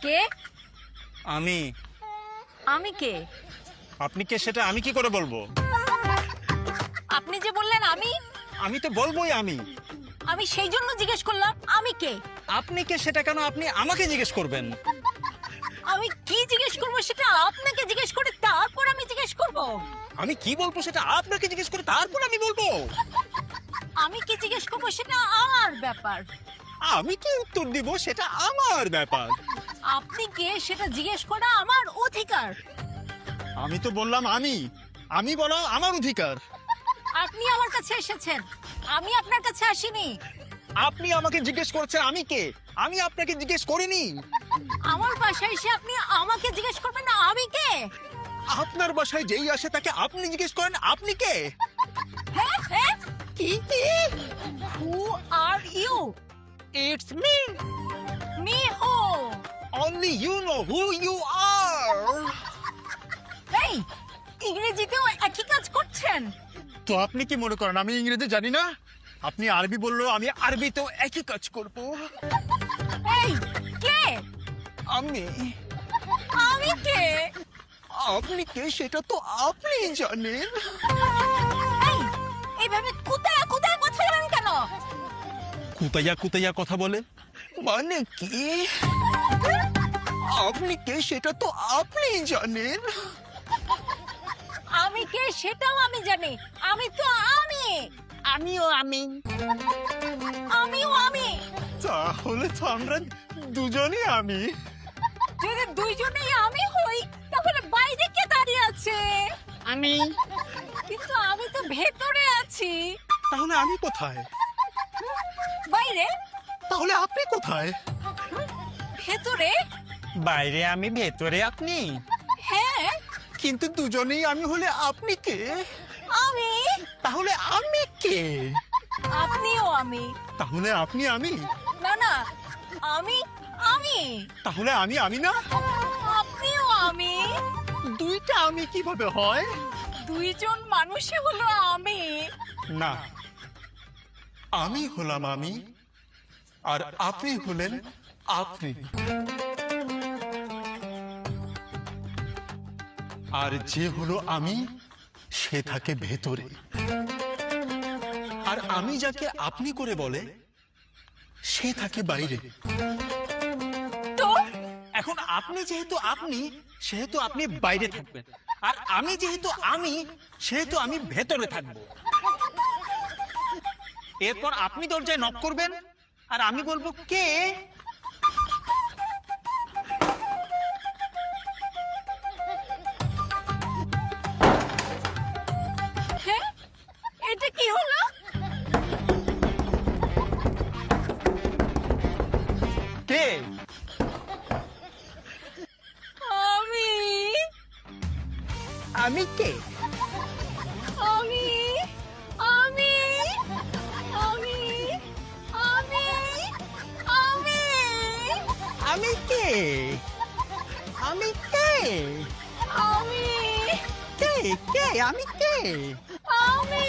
কে? আমি। আমি কে? আপনি কে সেটা আমি কি করে বলবো? আপনি যে বললেন আমি, আমি তো বলবোই আমি। আমি সেই জন্য জিজ্ঞেস করলাম আমি কে। আপনি কে সেটা কেন আপনি আমাকে জিজ্ঞেস করবেন? আমি কি জিজ্ঞেস করবো সেটা আপনাকে জিজ্ঞেস করে তারপর আমি জিজ্ঞেস করব। আমি কি বলবো সেটা আপনাকে জিজ্ঞেস করে তারপর আমি বলবো। আমি কি জিজ্ঞেস করবো সেটা আমার ব্যাপার। আমি কি উত্তর দিব সেটা আমার ব্যাপার। আপনি কে সেটা জিজ্ঞেস করা আমার অধিকার। আমি তো বললাম আমি বলা আমার অধিকার। আপনি আমার কাছে এসেছেন, আমি আপনার কাছে আসিনি। আপনি আমাকে জিজ্ঞেস করছেন আমি কে, আমি আপনাকে জিজ্ঞেস করিনি। আমার বাসায় এসে আপনি আমাকে জিজ্ঞেস করবেন না আমি কে। আপনার বাসায় যেই আসে তাকে আপনি জিজ্ঞেস করেন আপনি কে। হ্যাঁ হ্যাঁ, কি? Who are you? It's me. Me who? Only you know who you are. এই ইংরেজিতেও একই কাজ করছেন? তো আপনি কি মনে করেন আমি ইংরেজি জানি না? আপনি আরবি বললেও আমি আরবিতেও একই কাজ করব। এই কে? আমি। আমি কে? আপনি কে সেটা তো আপনি জানেন। এই এইভাবে কুতায়া কুতায়া কথা বলেন কেন? কুতাইয়া কুতাইয়া কথা বলে মানে কি? আপনি কে সেটা তো আপনি জানেন। আমি কে সেটাও আমি জানি। আমি তো আমি। আমিও আমি। আমিও আমি। তাহলে তো আমরা দুজনই আমি। যদি দুইজনেই আমি হই তাহলে বাইরে কে দাঁড়িয়ে আছে? আমি। কিন্তু আমি তো ভেতরে আছি। তাহলে আমি কোথায়? বাইরে? তাহলে আপনি কোথায়? ভেতরে? বাইরে আমি, ভেতরে আপনি। হ্যাঁ কিন্তু দুজনেই আমি হলে আপনি কে? আমি। তাহলে আমি কে? আপনিও আমি। তাহলে আপনি আমি। না না, আমি আমি। তাহলে আমি না। আপনিও আমি। দুইটা আমি কিভাবে হয়? দুইজন মানুষই হলো আমি। না, আমি হলাম আমি আর আপনি হলেন আপনি। আর যে হলো আমি সে থাকে ভেতরে। আর আমি যাকে আপনি করে বলে সে থাকে বাইরে। তো এখন আপনি যেহেতু আপনি সেহেতু আপনি বাইরে থাকবেন, আর আমি যেহেতু আমি সেহেতু আমি ভেতরে থাকবো। এরপর আপনি দরজায় নক করবেন আর আমি বলবো কে। হ্যাঁ, এটা কি হলো? কে? আমি। আমি কে? আমি আমি আমি আমি আমি আমি কে? আমি কে? আমি কে? কে? আমি কে? আমি